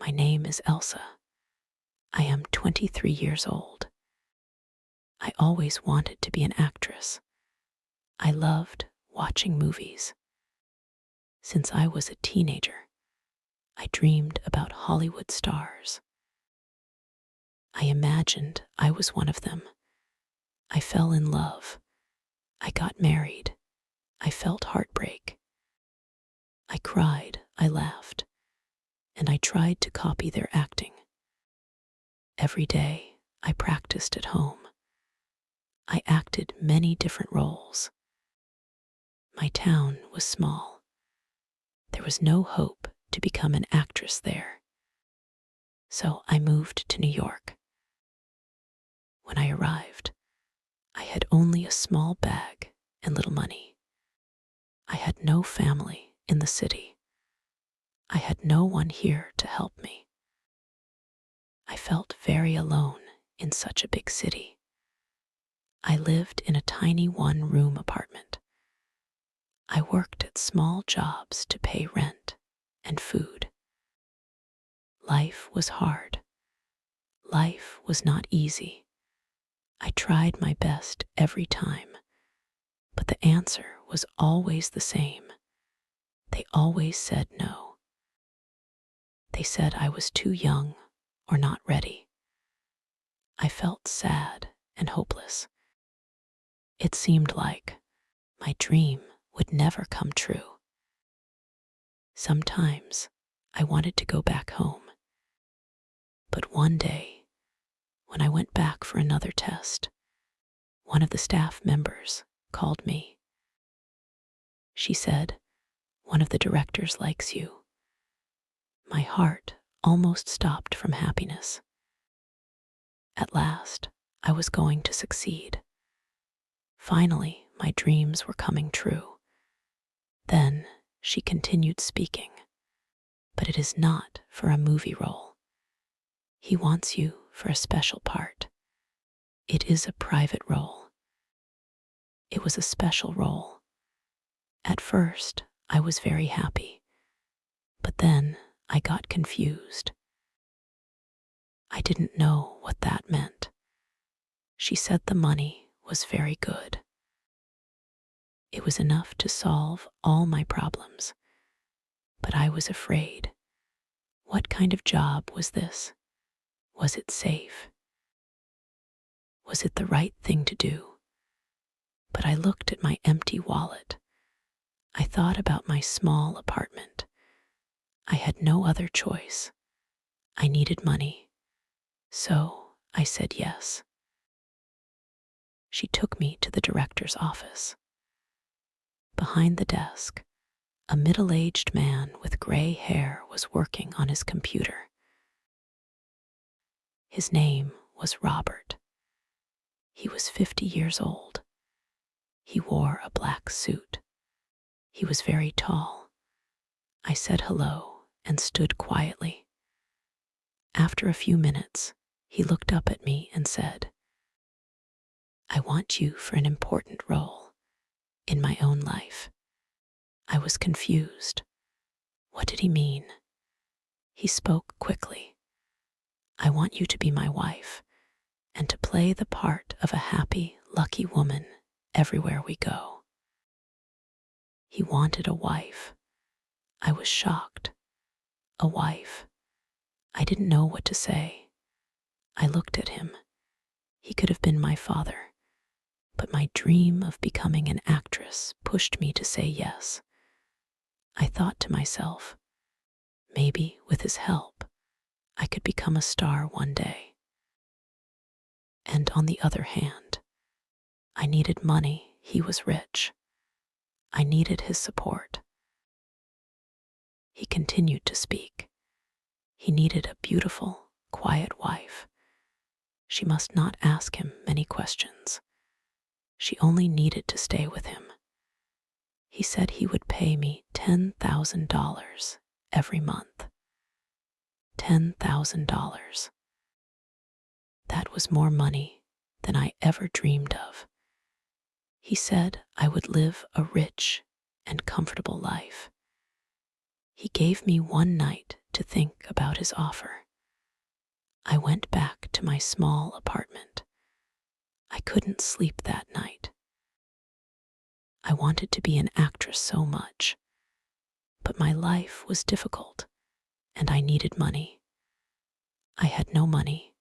My name is Elsa. I am 23 years old. I always wanted to be an actress. I loved watching movies. Since I was a teenager, I dreamed about Hollywood stars. I imagined I was one of them. I fell in love. I got married. I felt heartbreak. I cried, I laughed, and I tried to copy their acting. Every day, I practiced at home. I acted many different roles. My town was small. There was no hope to become an actress there. So I moved to New York. When I arrived, I had only a small bag and little money. I had no family in the city. I had no one here to help me. I felt very alone in such a big city. I lived in a tiny one-room apartment. I worked at small jobs to pay rent and food. Life was hard. Life was not easy. I tried my best every time, but the answer was always the same. They always said no. They said I was too young or not ready. I felt sad and hopeless. It seemed like my dream would never come true. Sometimes I wanted to go back home. But one day, when I went back for another test, one of the staff members called me. She said, "One of the directors likes you." My heart almost stopped from happiness. At last, I was going to succeed. Finally, my dreams were coming true. Then she continued speaking. "But it is not for a movie role. He wants you for a special part. It is a private role." It was a special role. At first, I was very happy, but then I got confused. I didn't know what that meant. She said the money was very good. It was enough to solve all my problems, but I was afraid. What kind of job was this? Was it safe? Was it the right thing to do? But I looked at my empty wallet. I thought about my small apartment. I had no other choice. I needed money. So I said yes. She took me to the director's office. Behind the desk, a middle-aged man with gray hair was working on his computer. His name was Robert. He was 50 years old. He wore a black suit. He was very tall. I said hello and stood quietly. After a few minutes, he looked up at me and said, "I want you for an important role in my own life." I was confused. What did he mean? He spoke quickly. "I want you to be my wife and to play the part of a happy, lucky woman everywhere we go." He wanted a wife. I was shocked. A wife. I didn't know what to say. I looked at him. He could have been my father, but my dream of becoming an actress pushed me to say yes. I thought to myself, maybe with his help, I could become a star one day. And on the other hand, I needed money. He was rich. I needed his support. He continued to speak. He needed a beautiful, quiet wife. She must not ask him many questions. She only needed to stay with him. He said he would pay me $10,000 every month. $10,000. That was more money than I ever dreamed of. He said I would live a rich and comfortable life. He gave me one night to think about his offer. I went back to my small apartment. I couldn't sleep that night. I wanted to be an actress so much, but my life was difficult and I needed money. I had no money.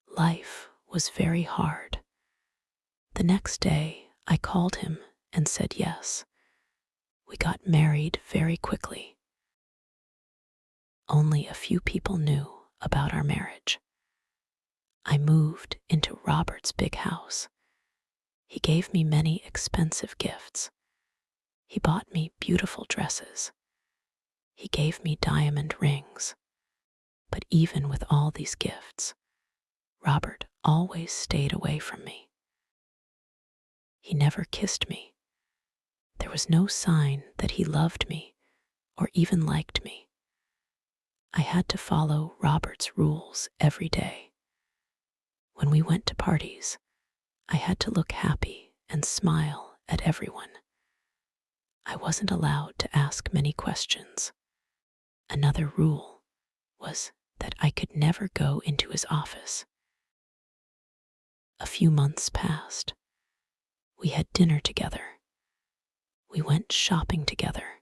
Life was very hard. The next day, I called him and said yes. We got married very quickly. Only a few people knew about our marriage. I moved into Robert's big house. He gave me many expensive gifts. He bought me beautiful dresses. He gave me diamond rings. But even with all these gifts, Robert always stayed away from me. He never kissed me. There was no sign that he loved me or even liked me. I had to follow Robert's rules every day. When we went to parties, I had to look happy and smile at everyone. I wasn't allowed to ask many questions. Another rule was that I could never go into his office. A few months passed. We had dinner together. We went shopping together.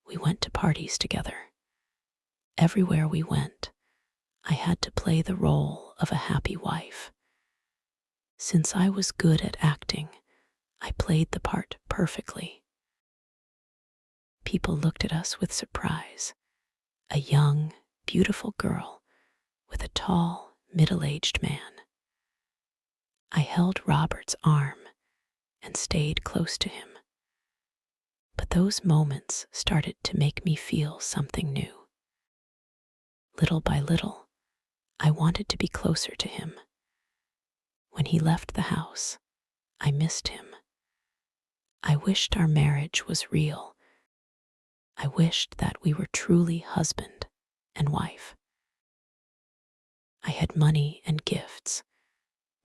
We went to parties together. Everywhere we went, I had to play the role of a happy wife. Since I was good at acting, I played the part perfectly. People looked at us with surprise. A young, beautiful girl with a tall, middle-aged man. I held Robert's arm and stayed close to him. But those moments started to make me feel something new. Little by little, I wanted to be closer to him. When he left the house, I missed him. I wished our marriage was real. I wished that we were truly husband and wife. I had money and gifts,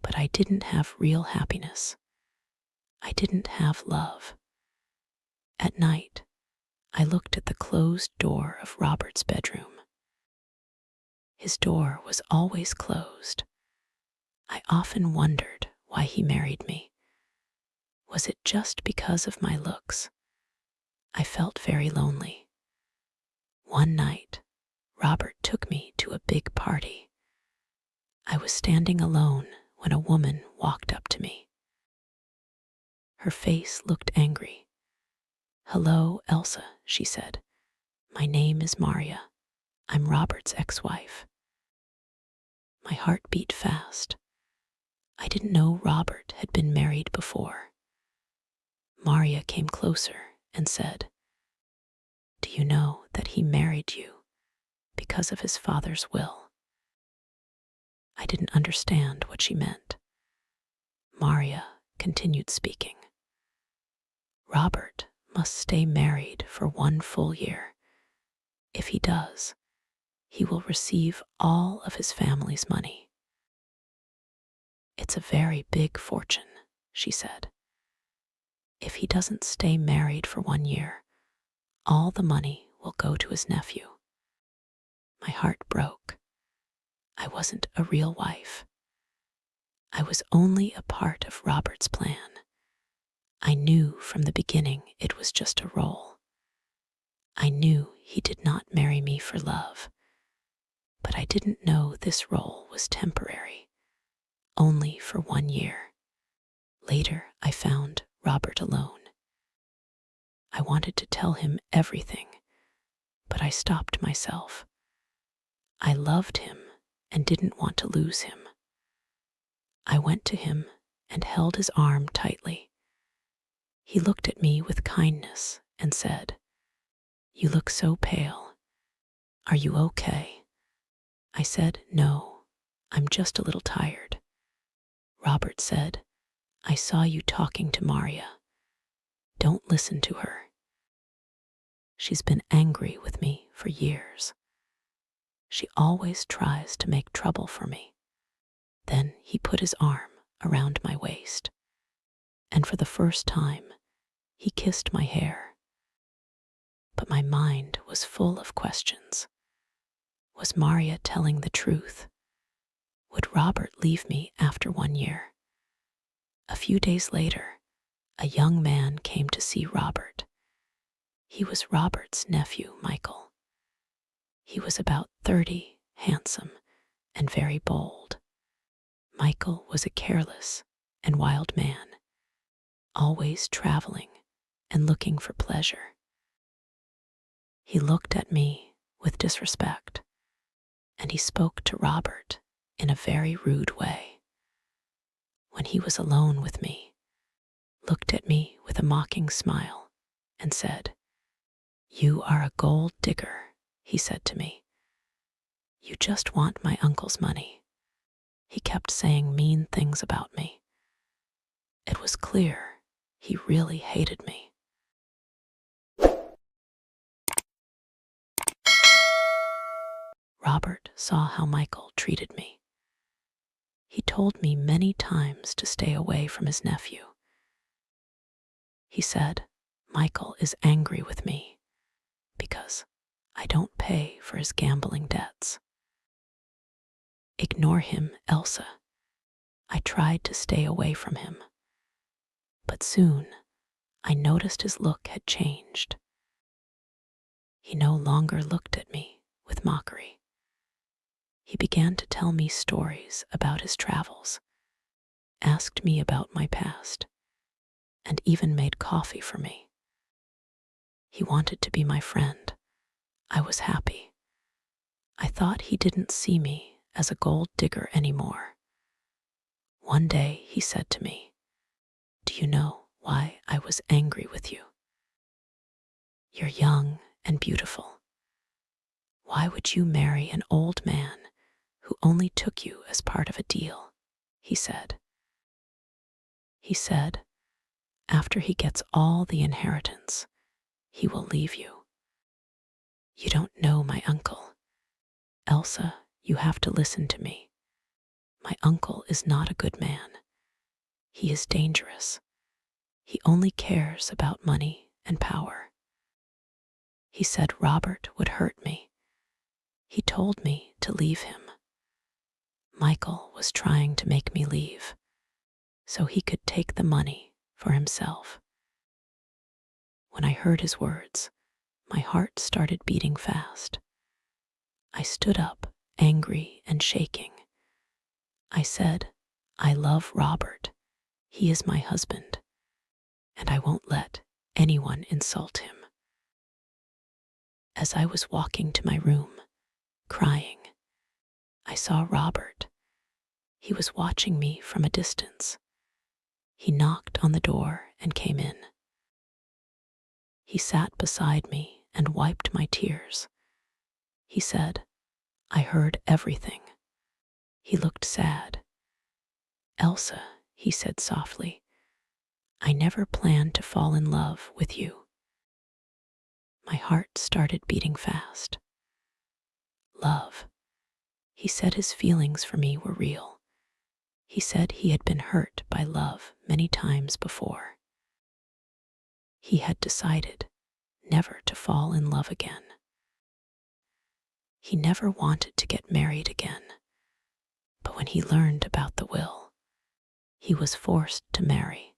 but I didn't have real happiness. I didn't have love. At night, I looked at the closed door of Robert's bedroom. His door was always closed. I often wondered why he married me. Was it just because of my looks? I felt very lonely. One night, Robert took me to a big party. I was standing alone when a woman walked up to me. Her face looked angry. "Hello, Elsa," she said. "My name is Maria. I'm Robert's ex-wife." My heart beat fast. I didn't know Robert had been married before. Maria came closer and said, "Do you know that he married you because of his father's will?" I didn't understand what she meant. Maria continued speaking. "Robert must stay married for 1 full year. If he does, he will receive all of his family's money." "It's a very big fortune," she said. "If he doesn't stay married for 1 year, all the money will go to his nephew." My heart broke. I wasn't a real wife. I was only a part of Robert's plan. I knew from the beginning it was just a role. I knew he did not marry me for love, but I didn't know this role was temporary, only for 1 year. Later, I found Robert alone. I wanted to tell him everything, but I stopped myself. I loved him and didn't want to lose him. I went to him and held his arm tightly. He looked at me with kindness and said, "You look so pale. Are you okay?" I said, "No, I'm just a little tired." Robert said, "I saw you talking to Maria. Don't listen to her. She's been angry with me for years. She always tries to make trouble for me." Then he put his arm around my waist, and for the first time, he kissed my hair. but my mind was full of questions. Was Maria telling the truth? Would Robert leave me after 1 year? A few days later, a young man came to see Robert. He was Robert's nephew, Michael. He was about 30, handsome, and very bold. Michael was a careless and wild man, always traveling and looking for pleasure. He looked at me with disrespect, and he spoke to Robert in a very rude way. When he was alone with me, looked at me with a mocking smile and said, "You are a gold digger," he said to me. "You just want my uncle's money." He kept saying mean things about me. It was clear he really hated me. Robert saw how Michael treated me. He told me many times to stay away from his nephew. He said, "Michael is angry with me because I don't pay for his gambling debts. Ignore him, Elsa." I tried to stay away from him, but soon I noticed his look had changed. He no longer looked at me with mockery. He began to tell me stories about his travels, asked me about my past, and even made coffee for me. He wanted to be my friend. I was happy. I thought he didn't see me as a gold digger anymore. One day he said to me, "Do you know why I was angry with you? You're young and beautiful. Why would you marry an old man who only took you as part of a deal?" he said. He said, "After he gets all the inheritance, he will leave you. You don't know my uncle. Elsa, you have to listen to me. My uncle is not a good man. He is dangerous. He only cares about money and power." He said Robert would hurt me. He told me to leave him. Michael was trying to make me leave so he could take the money for himself. When I heard his words, my heart started beating fast. I stood up, angry and shaking. I said, "I love Robert. He is my husband, and I won't let anyone insult him." As I was walking to my room, crying, I saw Robert. He was watching me from a distance. He knocked on the door and came in. He sat beside me and wiped my tears. He said, "I heard everything." He looked sad. "Elsa," he said softly, "I never planned to fall in love with you." My heart started beating fast. Love. He said his feelings for me were real. He said he had been hurt by love many times before. He had decided never to fall in love again. He never wanted to get married again. But when he learned about the will, he was forced to marry.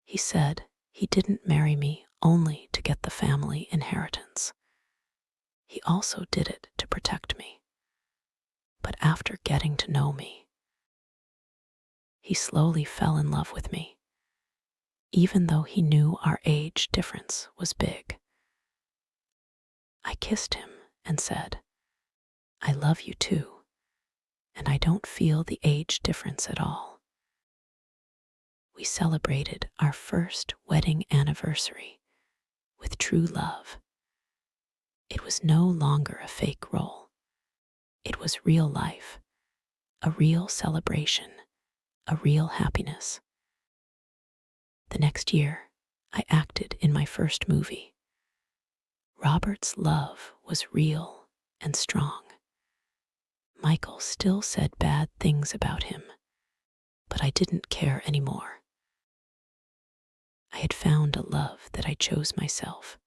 He said he didn't marry me only to get the family inheritance. He also did it to protect me. But after getting to know me, he slowly fell in love with me, even though he knew our age difference was big. I kissed him and said, "I love you too, and I don't feel the age difference at all." We celebrated our first wedding anniversary with true love. It was no longer a fake role. It was real life, a real celebration, a real happiness. The next year, I acted in my first movie. Robert's love was real and strong. Michael still said bad things about him, but I didn't care anymore. I had found a love that I chose myself,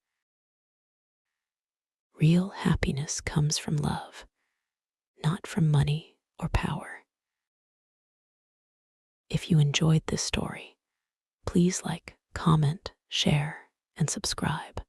Real happiness comes from love, not from money or power. If you enjoyed this story, please like, comment, share, and subscribe.